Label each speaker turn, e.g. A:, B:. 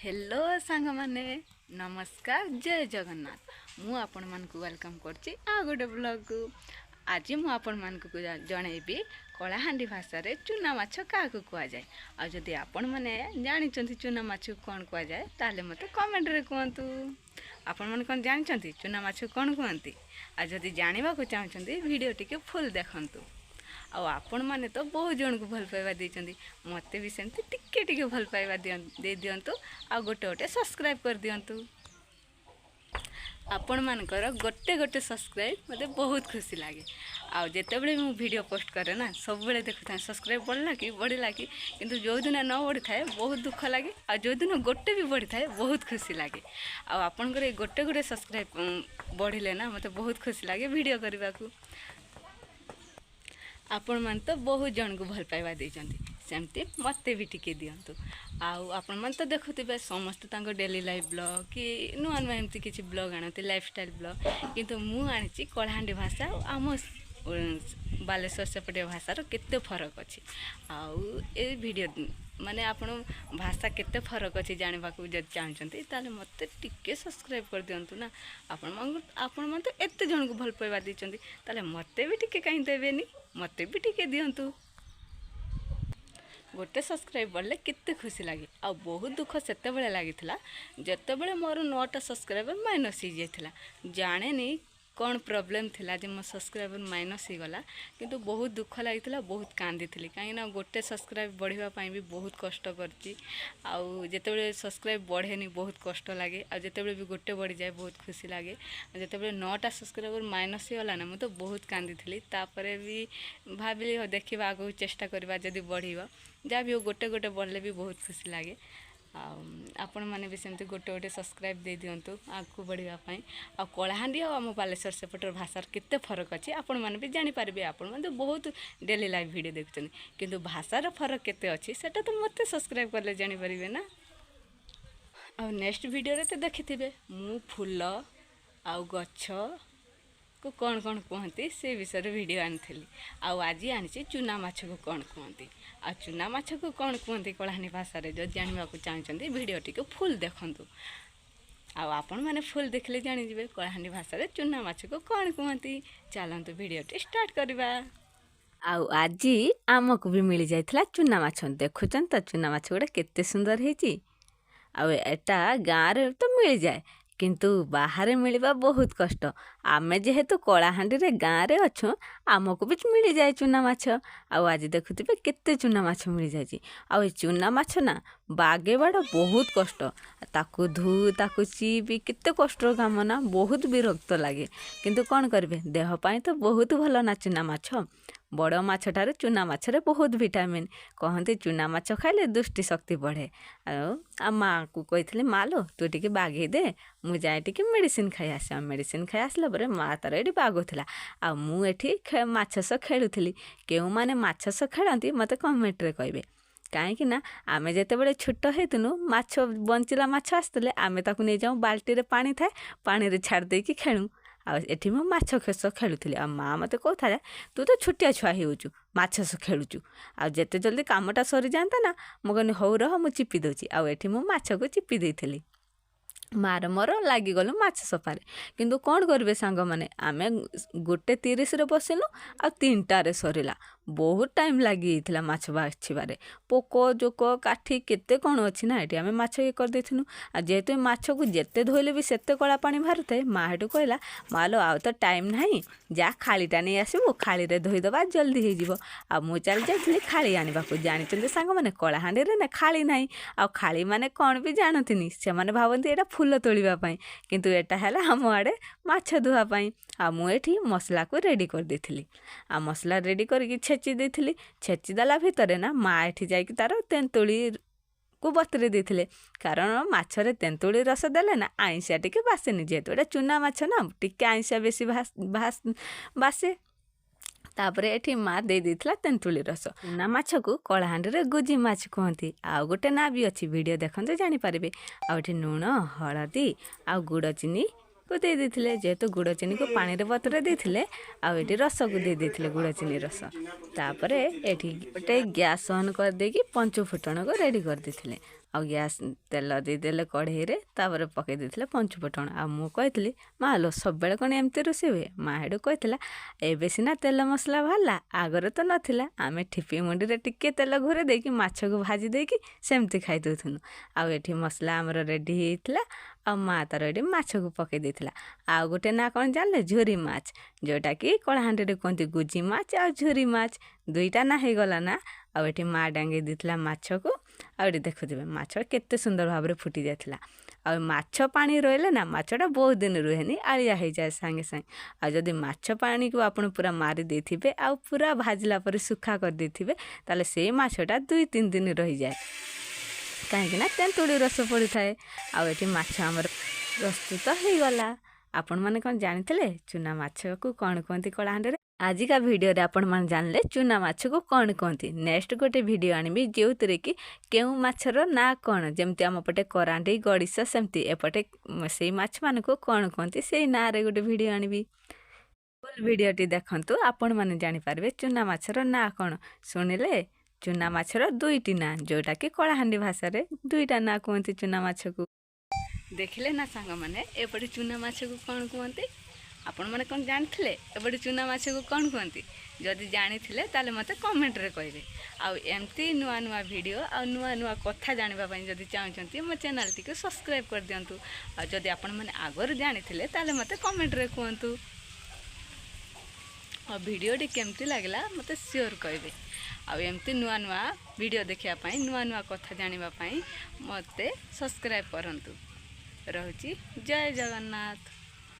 A: Hello सांग माने नमस्कार जय जगन्नाथ मु आपण मान को वेलकम करछि आ गोटे ब्लॉग को। आज मु आपण मान को जनइबी कलाहांडी भाषा रे चुना माछ का कुआ जाए। आ जदि आपण माने जानि चंती चुना माछ कोन कुआ जाए ताले मते कमेंट रे कहंतु। आपण माने कोन जानि चंती चुना माछ कोन कहंती। आ जदि जानिबा को चाहचंती वीडियो टिके फुल देखंतु। आपण माने तो बहुत जन को भल पाइबा देचंती मते भी सेमती टिके टिके भल पाइबा दे दियंतु। आ गोटे गोटे सब्सक्राइब कर दियंतु। आपण मानकर गोटे गोटे सब्सक्राइब मते बहुत खुशी लागे। आ जेते बेले मु वीडियो पोस्ट करे ना सब बेले देखुता सब्सक्राइब बढ़ला कि किंतु जो दिन न बढ़ी थाए बहुत दुख लागे। आ जो दिन गोटे भी बढ़ी थाए बहुत खुशी लागे। आ आपनकर गोटे गोटे सब्सक्राइब बढ़िले ना मते बहुत खुशी लागे वीडियो करबा को। आपण मान तो बहुत जन को भल पाइबा देचंती सेमती मते भी टिके दियंतु। आपण मान तो देखुथिबे समस्त तांको डेली लाइफ ब्लॉग कि नुआ नुआ एमती किछि ब्लॉग आनती लाइफस्टाइल ब्लॉग किंतु मु आनिछि कलाहांडी भाषा आम बालेश्वर सेपटे भाषार केते फरक अछि। ए वीडियो माने आपण भाषा केते फरक अछि जानिबा को जद चाहचंती ताले मते टिके सब्सक्राइब कर दियंतु ना। आपण मन तो एते जन को भल पाइबा दिचंती ताले मते भी टिके काई देबेनी मते भी टिके दियंतु। गोटे सब्सक्राइब बढ़ले कितने खुशी लगे। आ बहुत दुख सेते बेले लागिथिला जते बेले मोर 9टा सब्सक्राइबर माइनस हो जाइथिला। जाने नहीं कौन प्रॉब्लम थिला जे मो सब्सक्राइबर माइनस हो गला किंतु बहुत दुख लागिथिला बहुत कांदी थिली काई ना गोटे सब्सक्राइब बढ़िबा पई भी बहुत कष्ट करची। आ जते बेले सब्सक्राइब बढ़ेनी बहुत कष्ट लागे। आ जते बेले भी गोटे बढ़ी जाए बहुत खुशी लागे। जते बेले 9टा सब्सक्राइबर माइनस हो गला ना मु तो बहुत कांदी थिली। तापरे भी भाबिली हो देखिबा आगु चेष्टा करबा जदी बढ़िबा जा भी गोटे गोटे बढ़ले भी बहुत खुशी लगे। आपण माने भी सेमती गोटे गोटे सब्सक्राइब दे दियंतु आगु बढ़िबा पई। आ कलाहांडी आ आम बालेश्वर सेपटर भाषार केते फरक अछि आपण माने भी जानि पारबे। आपण माने बहुत डेली लाइव वीडियो देखुछन किंतु भाषार फरक केते अछि सेटा तो मते सब्सक्राइब करले जानि पारबे ना। आ नेक्स्ट वीडियो रे तो देखिथिबे मु फूल आ गछ को कौन कौन कहती से विषय वीडियो आनी। आज आनी चुना माछ को कौन कहती आ चुना माछ को कौन कहती कलाहांडी भाषा रे जो जानवा को चाहते वीडियो टी फुल देखंतु। आपण मैंने फुल देखले जानी जिवे कलाहांडी भाषा रे चुना माछ को कौन कहती। चलतु वीडियो टी स्टार्ट करवा। आज आमको भी मिल जाइथिला चुना माछ देखुचन तो चुना माछ गोटे केते सुंदर हेची। एटा गाँव रे तो मिल जाए किंतु बाहर मिलवा बहुत कष्ट। आमे जेहेतु कलाहांडी रे गाँव रे अच्छो आमको भी मिल जाए चुना माछ। आज देखुथिबे केते चुना माछ मिल जाए। आ चुना माछ ना बागे बाड़ बहुत कष्ट ताकू धू ताकू चीबी केते कष्ट काम ना बहुत विरक्त लगे किंतु कौन करबे देह पाई तो बहुत भल ना चुना माछ। बड़ माछ ठारे चुना माछ रे बहुत विटामिन कहते चुना माछ खाइले दृष्टि शक्ति बढ़े। आ माँ को कही मालो तू टी बागे दे मु जाए टी मेडिसिन खाई आस। मेडिसिन खाई आसला पर माँ तार ये बागुला आ मुझे माछ सह खेलुली। क्यों मैंने माछ सह खेलती मत कमेंट रे कहे कहीं ना आमे जेते बड़े छोट हेतुनु माछ बंचिला माछ आसते आमे ताकू नहीं जाऊँ बाल्टी रे पानी थाए पानी रे छाड़ देकी खेलू। आठी मु माछ खेस खेलुली आ माँ मत कहता तू तो छोटिया छुआ होचु माछ सह खेलुचु आ जेते जल्दी कामटा सरी जाता ना मु कहनी हौ रह मु चिपी दउची। आठी मु माछ को चिपी देइथिली मार मोर लागिगलु माछ सफारे किंतु कौन करेंगे सांग मैंने आमे 1:30 रे बसिलु आ 3टारे सरीला बहुत टाइम लगी माछ बाछिबारे पोक जोक काठी केते कौन अच्छी ना ये आम माछ ये कर देथिनु। आ जेहेतु माछ को जेते धोइले भी सेते कला पानी बाहर थाए माँ हेटु कहला मालो आउ तो टाइम नहीं जा खालीटा नहीं आसबु खाली रे धोईदबा जल्दी हो जिवो। आ मु चल जाइली खाली आनिबा को जानिचंदी सांग माने कलाहांडी रे ना खाली नहीं आ खाली माने कौन भी जानथिनी से माने भावंती एटा फूल तोलिबा पई किंतु एटा हैला हम आड़े माछ धुआ पई। आ मु एठी मसला को रेडी कर देथिली आ मसला रेडी करके छेची देथिली छेची दला भितरे ना माँ एठी जाइकी तार तेंतुली को बतरे देथिले कारण माछरे तेंतुली रस देले ना आइंसिया टिके बासेनी जेहेतु एटा चुना माछ ना टिके आइंसिया बेसी बासे। तापरे एठी माँ दे देथिला तेंतुली रस। चुना माछ को कलाहांडी रे गुजी माछ कहती। आ गोटे ना भी अच्छी वीडियो देखते जानी पारिबे। आ एठी लूण हळदी आ गुड़ चीनी को दे देथिले जेहेतु गुड़ चीनी को पानी रे बतरे देथिले आ एठी रस को दे देथिले गुड़ चीनी रस। तापरे एठी गोटे गैस ऑन कर देकी 5 फुटण को रेडी कर देथिले गैस तेल देदेले कढ़ई तापर पकई देथिले पंचफुटण आ मु कहितली माँ लो सब बेले कौन एमती रोषे हुए माँ हेडू कहितला एबे सिना तेल मसला बाहरला आगरे तो नथिला आमे ठिपी मुंडी रे टिके तेल घुरे देकी माछ को भाजी देकी सेमती खाई दउथुनु आ एठी मसला हमर रेडी हेइतला आ माँ तार एठी माछ को पकई देथिला आ गोटे ना कौन जानले झुरी माछ जोटा कि कଳାहांडी रे कहती गुजी माछ आ झुरी माछ दुईटा ना हे गला ना आ एठी माँ डांगे देथिला माछ को आ एठी देखुथिबे माछ केते सुंदर भाबरे फुटी जाथिला आ माछ पानी रहले ना माछटा बहुत दिन रुहेनी आलिया हो जाए सांगे सांगे आ जदि माछ पानी को आपण पूरा मारी देथिबे आ पूरा भाजला पर सुखा कर देथिबे ताले से माछटा 2-3 दिन रही जाए कहीं ना तेंतुड़ी रस पड़ी थाए आ एठी माछ हमर प्रस्तुत हो गला। आपण माने कौन जानिथिले चुना माछ को कौन कहती कଳାहांडी रे आजिका वीडियो रे आपण मान जानले चुना माछ को कौन कहती नेक्स्ट गोटे वीडियो आनिबी जोउतरे कि केउ माछर ना कौन जेमती आम पटे करांडी गड़िश सेमती एपटे से माछ मान को कौन कहती से ना रे गोटे वीडियो आनिबी फुल वीडियोटी देखंतु आपण माने जानि पारबे चुना माछर ना कौन सुनिले चुना माछर दुईटी ना जोटा कि कଳାहांडी भाषा रे दुईटा ना कहती चुना माछ को देखिले ना सांग माने एपटे चुना माछ को कौन कहती आपण माने कौन जानथिले एपटे चुना माछ को कौन कहती जदि जानिथिले ताले मते कमेंट रे कहिबे आ एमती नुआ नुआ वीडियो आ नुआ नुआ कथा जानिबा पई जदि चाहउचंती मो चैनल टी को सब्सक्राइब कर दियंतु आ जदि आपण माने आगर जानिथिले ताले मते कमेंट रे कहंतु आ वीडियो टी केमती लागला मते श्योर कहिबे आ एमती नुआ नुआ वीडियो देखिया पई नुआ नुआ कथा जानिबा पई मते सब्सक्राइब करंतु। रहुची जय जगन्नाथ।